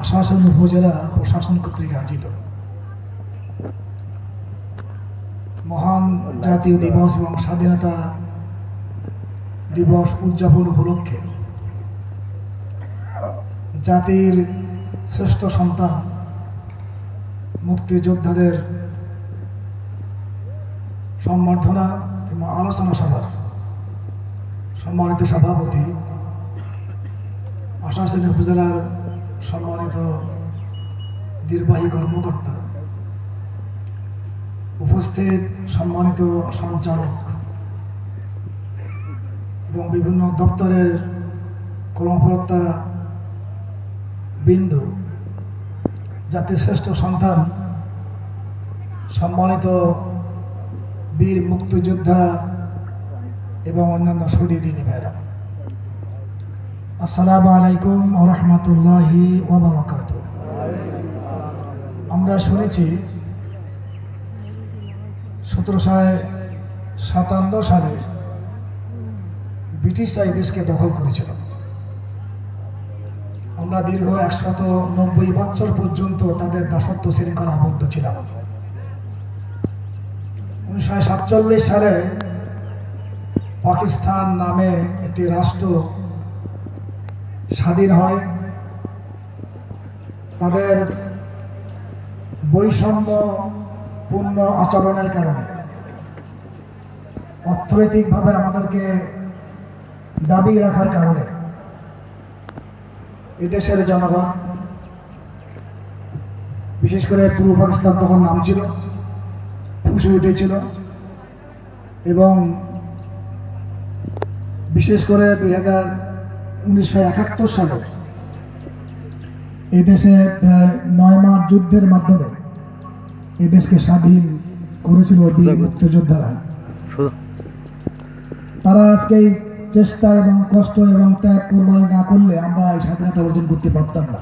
আশাশুনি উপজেলা প্রশাসন কর্তৃক আয়োজিত মহান জাতীয় দিবস এবং স্বাধীনতা দিবস উদযাপন উপলক্ষে জাতির শ্রেষ্ঠ সন্তান মুক্তিযোদ্ধাদের সম্বর্ধনা এবং আলোচনা সভার সম্মানিত সভাপতি, আশাশুনি উপজেলার সম্মানিত নির্বাহী কর্মকর্তা, উপস্থিত সম্মানিত সঞ্চালক এবং বিভিন্ন দপ্তরের কর্মকর্তা বৃন্দ, জাতির শ্রেষ্ঠ সন্তান সম্মানিত বীর মুক্তিযোদ্ধা এবং অন্যান্য শহীদ ভাইরা, আসসালামু আলাইকুম ওয়া রাহমাতুল্লাহি ওয়া বারাকাতুহু। আমরা শুনেছি 1757 সালে ব্রিটিশরা এই দেশকে দখল করেছিল। আমরা দীর্ঘ 190 বছর পর্যন্ত তাদের দাসত্ব শৃঙ্খলা আবদ্ধ ছিলাম। 1947 সালে পাকিস্তান নামে একটি রাষ্ট্র স্বাধীন হয়। তাদের বৈষম্যপূর্ণ আচরণের কারণে অর্থনৈতিকভাবে আমাদেরকে দাবি রাখার কারণে এদেশের জনগণ, বিশেষ করে পূর্ব পাকিস্তান তখন নাম ছিল, ফুঁসে উঠেছিল এবং বিশেষ করে 1971 সালে এদেশে প্রায় 9 মাস যুদ্ধের মাধ্যমে এদেশকে স্বাধীন করেছিল বীর মুক্তিযোদ্ধারা। তারা আজকে এই চেষ্টা এবং কষ্ট এবং ত্যাগ কোরবানি না করলে আমরা এই স্বাধীনতা অর্জন করতে পারতাম না।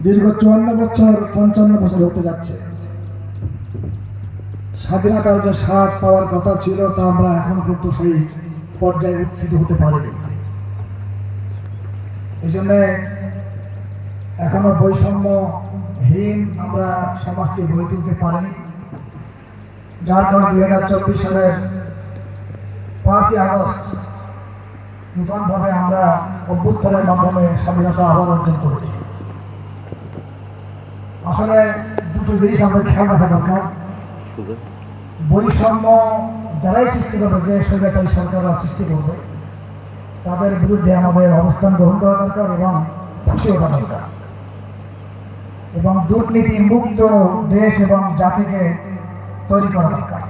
দীর্ঘ 54 বছর 55 বছর হতে যাচ্ছে। স্বাধীনতার যে স্বাদ পাওয়ার কথা ছিল তা আমরা এখনো পর্যন্ত সেই পর্যায়ে উত্থিত হতে পারিনি। এই জন্য এখনো বৈষম্যহীন আমরা সমাজকে গড়ে তুলতে পারিনি, যার কারণে 2024 সালের 5ই আগস্ট নতুনভাবে আমরা অভ্যুত্থানের মাধ্যমে স্বাধীনতা আবার অর্জন করেছি। আসলে দুটো জিনিস আমাদের খেয়াল রাখা দরকার। বৈষম্য যারাই সৃষ্টি করবে, যে স্বৈরাচারী সরকাররা সৃষ্টি করবে, তাদের বিরুদ্ধে আমাদের অবস্থান গ্রহণ করা দরকার এবং খুশি হওয়া দরকার এবং দুর্নীতি মুক্ত দেশ এবং জাতিকে তৈরি করা দরকার।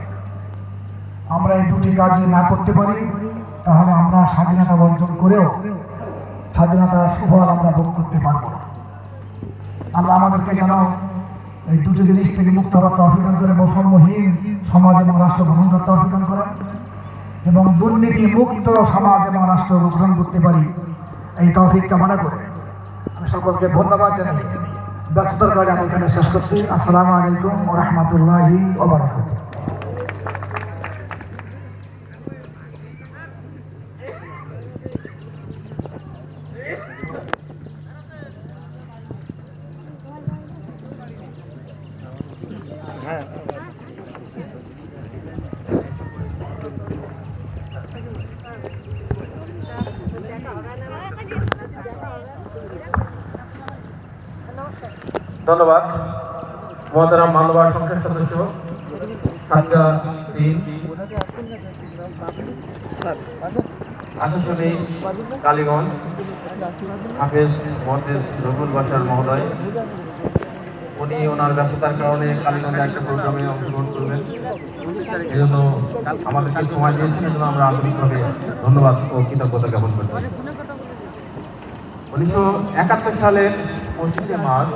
আমরা এই দুটি কাজ যদি না করতে পারি তাহলে আমরা স্বাধীনতা অর্জন করেও স্বাধীনতার সুফল আমরা ভোগ করতে পারবো না। আল্লাহ আমাদেরকে যেন এই দুটো জিনিস থেকে মুক্ত হওয়ার তৌফিক দান করে, বৈষম্যহীন সমাজ এবং রাষ্ট্র গঠন করতে তৌফিক দান করেন এবং দুর্নীতি মুক্ত সমাজ এবং রাষ্ট্র গঠন করতে পারি, এই তৌফিক কামনা করে আমি সকলকে ধন্যবাদ জানাই। ব্যস্ততার কাজ আমি এখানে শেষ করছি। আসসালামু আলাইকুম ওয়া রাহমাতুল্লাহি ওয়া বারাকাতুহু। ধন্যবাদ মহতারাম মানবাধিকার সংসদ সদস্য ছাত্রা দিন আশাশুনি কালীগঞ্জ হাফেজ মহাদেশ রবুল বাশার মহোদয়। উনি ওনার ব্যস্ততার কারণে কালীগঞ্জে একটা প্রোগ্রামে অংশগ্রহণ করবেন, এই জন্য আমাদেরকে সময় দিয়েছেন, এই জন্য আমরা আন্তরিকভাবে ধন্যবাদ ও কৃতজ্ঞতা জ্ঞাপন করছি। 1971 সালের 25শে মার্চ